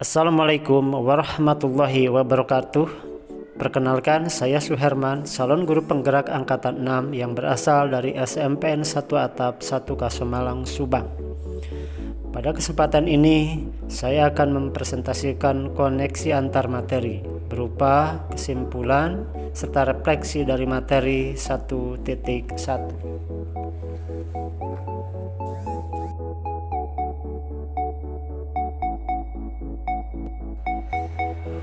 Assalamualaikum warahmatullahi wabarakatuh. Perkenalkan, saya Suherman, calon guru penggerak angkatan 6 yang berasal dari SMPN 1 Atap 1 Kasemalang, Subang. Pada kesempatan ini, saya akan mempresentasikan koneksi antar materi berupa kesimpulan serta refleksi dari materi 1.1.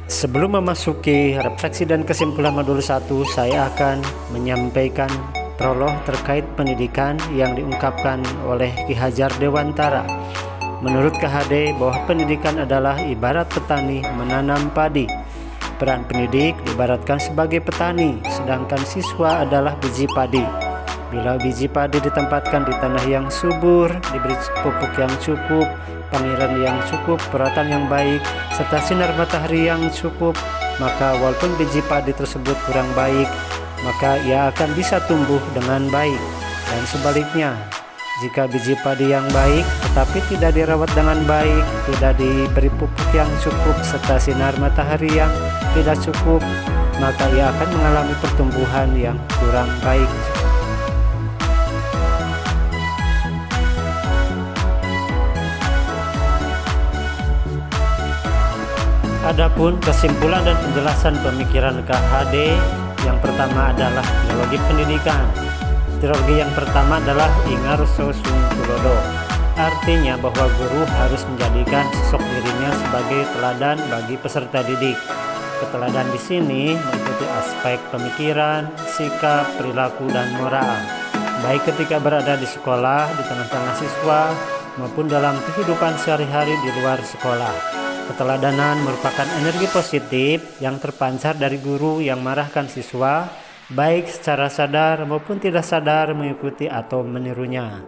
Sebelum memasuki refleksi dan kesimpulan modul 1, saya akan menyampaikan prolog terkait pendidikan yang diungkapkan oleh Ki Hajar Dewantara. Menurut KHD, bahwa pendidikan adalah ibarat petani menanam padi. Peran pendidik diibaratkan sebagai petani, sedangkan siswa adalah biji padi. Bila biji padi ditempatkan di tanah yang subur, diberi pupuk yang cukup, pengairan yang cukup, perawatan yang baik, serta sinar matahari yang cukup, maka walaupun biji padi tersebut kurang baik, maka ia akan bisa tumbuh dengan baik. Dan sebaliknya, jika biji padi yang baik tetapi tidak dirawat dengan baik, tidak diberi pupuk yang cukup, serta sinar matahari yang tidak cukup, maka ia akan mengalami pertumbuhan yang kurang baik. Adapun kesimpulan dan penjelasan pemikiran KHD, yang pertama adalah teologi pendidikan. Teologi yang pertama adalah Ingarso Sungkulodo. Artinya bahwa guru harus menjadikan sosok dirinya sebagai teladan bagi peserta didik. Keteladan di sini meliputi aspek pemikiran, sikap, perilaku, dan moral, baik ketika berada di sekolah, di tengah-tengah siswa, maupun dalam kehidupan sehari-hari di luar sekolah. Keteladanan merupakan energi positif yang terpancar dari guru yang mengarahkan siswa, baik secara sadar maupun tidak sadar, mengikuti atau menirunya.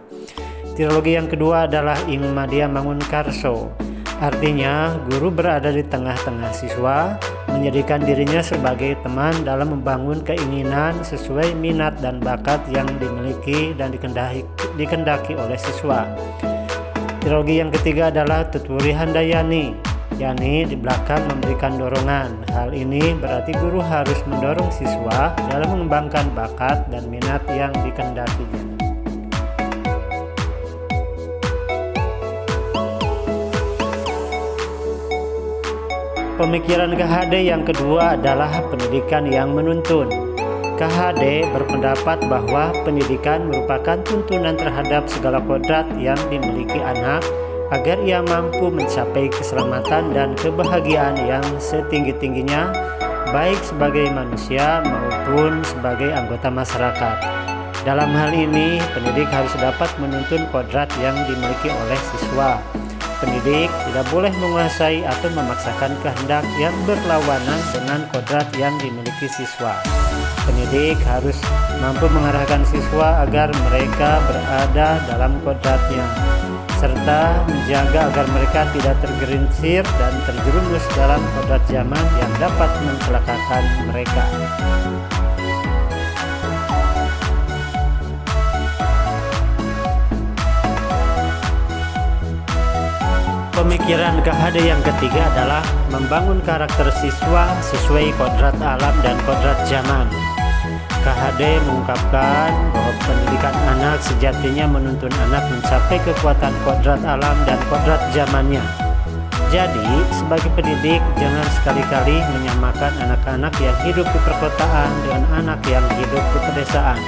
Teologi yang kedua adalah Ingmadia Mangunkarso. Artinya, guru berada di tengah-tengah siswa, menjadikan dirinya sebagai teman dalam membangun keinginan sesuai minat dan bakat yang dimiliki dan dikendaki oleh siswa. Teologi yang ketiga adalah Tuturi Handayani, yakni di belakang memberikan dorongan. Hal ini berarti guru harus mendorong siswa dalam mengembangkan bakat dan minat yang dikendakinya. Pemikiran KHD yang kedua adalah pendidikan yang menuntun. KHD berpendapat bahwa pendidikan merupakan tuntunan terhadap segala kodrat yang dimiliki anak agar ia mampu mencapai keselamatan dan kebahagiaan yang setinggi-tingginya, baik sebagai manusia maupun sebagai anggota masyarakat. Dalam hal ini, pendidik harus dapat menuntun kodrat yang dimiliki oleh siswa. Pendidik tidak boleh menguasai atau memaksakan kehendak yang berlawanan dengan kodrat yang dimiliki siswa. Pendidik harus mampu mengarahkan siswa agar mereka berada dalam kodratnya, serta menjaga agar mereka tidak tergelincir dan terjerumus dalam kodrat zaman yang dapat mencelakakan mereka. Pemikiran KHD yang ketiga adalah membangun karakter siswa sesuai kodrat alam dan kodrat zaman. KHD mengungkapkan bahwa pendidikan anak sejatinya menuntun anak mencapai kekuatan kodrat alam dan kodrat zamannya. Jadi, sebagai pendidik, jangan sekali-kali menyamakan anak-anak yang hidup di perkotaan dengan anak yang hidup di pedesaan.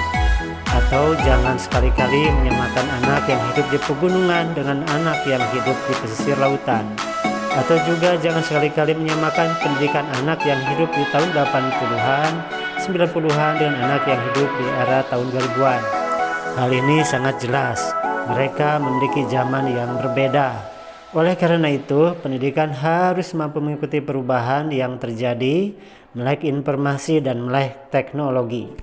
Atau jangan sekali-kali menyamakan anak yang hidup di pegunungan dengan anak yang hidup di pesisir lautan. Atau juga jangan sekali-kali menyamakan pendidikan anak yang hidup di tahun 80-an, 90-an dengan anak yang hidup di era tahun 2000-an. Hal ini sangat jelas, mereka memiliki zaman yang berbeda. Oleh karena itu, pendidikan harus mampu mengikuti perubahan yang terjadi, melek informasi dan melek teknologi.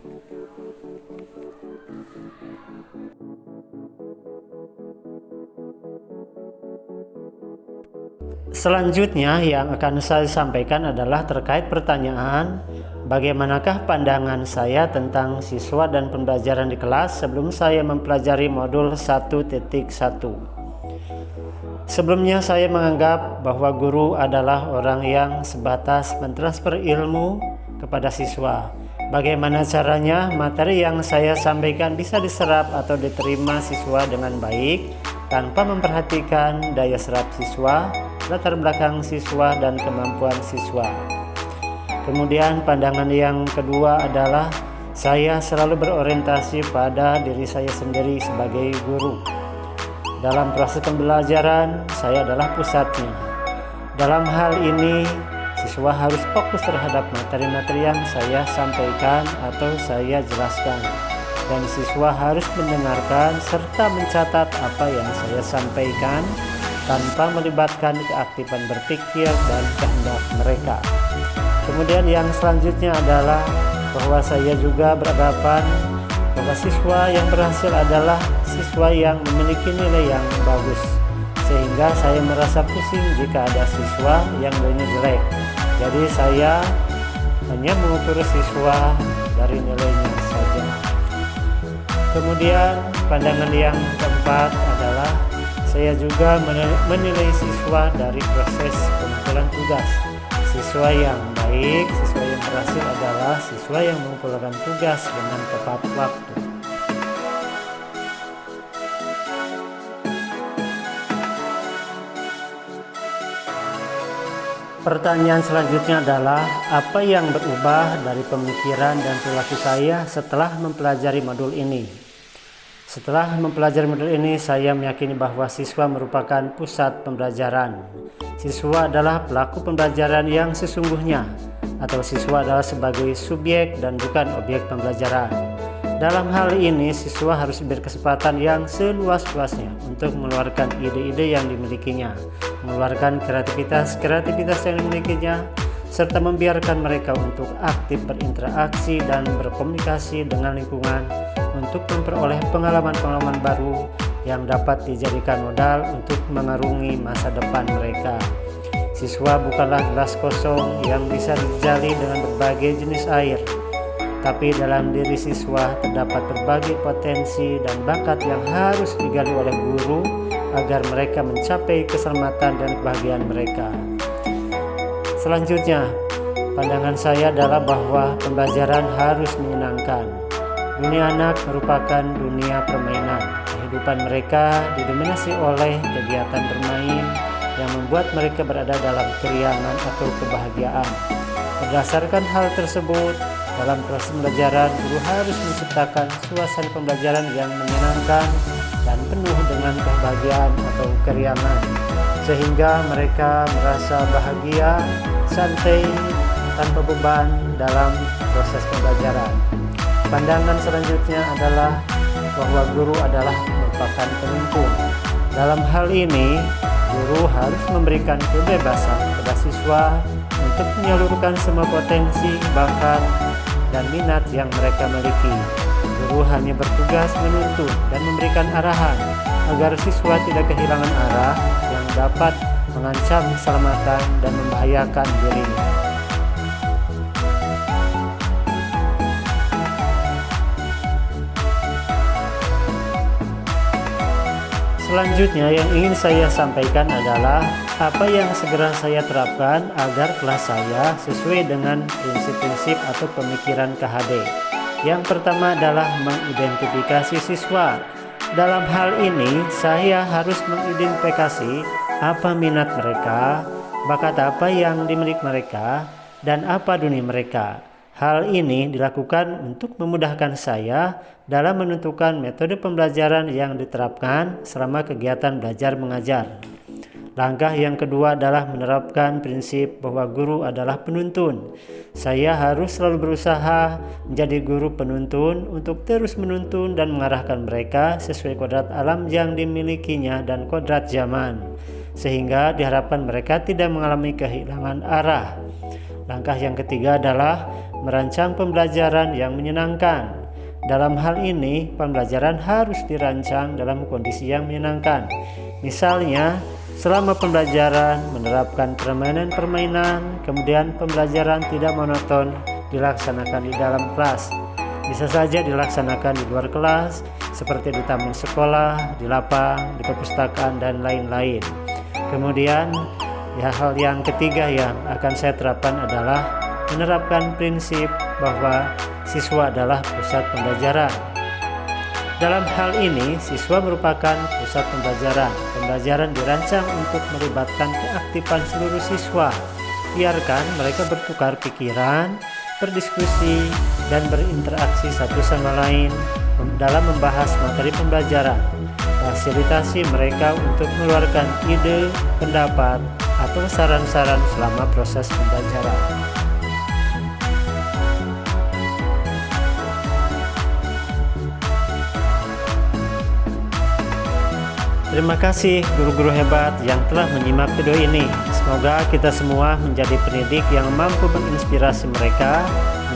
Selanjutnya yang akan saya sampaikan adalah terkait pertanyaan, bagaimanakah pandangan saya tentang siswa dan pembelajaran di kelas sebelum saya mempelajari modul 1.1. Sebelumnya saya menganggap bahwa guru adalah orang yang sebatas mentransfer ilmu kepada siswa. Bagaimana caranya materi yang saya sampaikan bisa diserap atau diterima siswa dengan baik tanpa memperhatikan daya serap siswa, latar belakang siswa, dan kemampuan siswa. Kemudian pandangan yang kedua adalah saya selalu berorientasi pada diri saya sendiri sebagai guru. Dalam proses pembelajaran, saya adalah pusatnya. Dalam hal ini, siswa harus fokus terhadap materi-materi yang saya sampaikan atau saya jelaskan. Dan siswa harus mendengarkan serta mencatat apa yang saya sampaikan tanpa melibatkan keaktifan berpikir dan kehendak mereka. Kemudian yang selanjutnya adalah bahwa saya juga beranggapan bahwa siswa yang berhasil adalah siswa yang memiliki nilai yang bagus, sehingga saya merasa pusing jika ada siswa yang nilainya jelek. Jadi saya hanya mengukur siswa dari nilainya saja. Kemudian pandangan yang keempat adalah saya juga menilai siswa dari proses pengumpulan tugas. Siswa yang baik, siswa yang berhasil adalah siswa yang mengumpulkan tugas dengan tepat waktu. Pertanyaan selanjutnya adalah apa yang berubah dari pemikiran dan perilaku saya setelah mempelajari modul ini? Setelah mempelajari modul ini, saya meyakini bahwa siswa merupakan pusat pembelajaran. Siswa adalah pelaku pembelajaran yang sesungguhnya, atau siswa adalah sebagai subjek dan bukan objek pembelajaran. Dalam hal ini, siswa harus diberi kesempatan yang seluas-luasnya untuk mengeluarkan ide-ide yang dimilikinya, mengeluarkan kreativitas yang dimilikinya, serta membiarkan mereka untuk aktif berinteraksi dan berkomunikasi dengan lingkungan untuk memperoleh pengalaman-pengalaman baru yang dapat dijadikan modal untuk mengarungi masa depan mereka. Siswa bukanlah gelas kosong yang bisa dijali dengan berbagai jenis air, tapi dalam diri siswa terdapat berbagai potensi dan bakat yang harus digali oleh guru agar mereka mencapai keselamatan dan kebahagiaan mereka. Selanjutnya, pandangan saya adalah bahwa pembelajaran harus menyenangkan. Dunia anak merupakan dunia permainan. Kehidupan mereka didominasi oleh kegiatan bermain yang membuat mereka berada dalam keriangan atau kebahagiaan. Berdasarkan hal tersebut, dalam proses pembelajaran, guru harus menciptakan suasana pembelajaran yang menyenangkan dan penuh dengan kebahagiaan atau keriangan, sehingga mereka merasa bahagia, santai, tanpa beban dalam proses pembelajaran. Pandangan selanjutnya adalah bahwa guru adalah merupakan penuntun. Dalam hal ini, guru harus memberikan kebebasan kepada siswa untuk menyalurkan semua potensi, bakat, dan minat yang mereka miliki. Guru hanya bertugas menuntun dan memberikan arahan agar siswa tidak kehilangan arah yang dapat mengancam keselamatan dan membahayakan dirinya. Selanjutnya yang ingin saya sampaikan adalah apa yang segera saya terapkan agar kelas saya sesuai dengan prinsip-prinsip atau pemikiran KHD. Yang pertama adalah mengidentifikasi siswa. Dalam hal ini saya harus mengidentifikasi apa minat mereka, bakat apa yang dimiliki mereka, dan apa dunia mereka. Hal ini dilakukan untuk memudahkan saya dalam menentukan metode pembelajaran yang diterapkan selama kegiatan belajar mengajar. Langkah yang kedua adalah menerapkan prinsip bahwa guru adalah penuntun. Saya harus selalu berusaha menjadi guru penuntun untuk terus menuntun dan mengarahkan mereka sesuai kodrat alam yang dimilikinya dan kodrat zaman, sehingga diharapkan mereka tidak mengalami kehilangan arah. Langkah yang ketiga adalah merancang pembelajaran yang menyenangkan. Dalam hal ini, pembelajaran harus dirancang dalam kondisi yang menyenangkan. Misalnya, selama pembelajaran menerapkan permainan-permainan, kemudian pembelajaran tidak monoton dilaksanakan di dalam kelas. Bisa saja dilaksanakan di luar kelas, seperti di taman sekolah, di lapang, di perpustakaan, dan lain-lain. Kemudian hal yang ketiga yang akan saya terapkan adalah menerapkan prinsip bahwa siswa adalah pusat pembelajaran. Dalam hal ini, siswa merupakan pusat pembelajaran. Pembelajaran dirancang untuk melibatkan keaktifan seluruh siswa. Biarkan mereka bertukar pikiran, berdiskusi, dan berinteraksi satu sama lain dalam membahas materi pembelajaran. Fasilitasi mereka untuk mengeluarkan ide, pendapat, atau saran-saran selama proses pembelajaran. Terima kasih guru-guru hebat yang telah menyimak video ini. Semoga kita semua menjadi pendidik yang mampu menginspirasi mereka,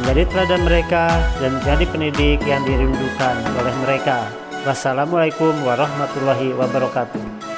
menjadi teladan mereka, dan menjadi pendidik yang dirindukan oleh mereka. Wassalamualaikum warahmatullahi wabarakatuh.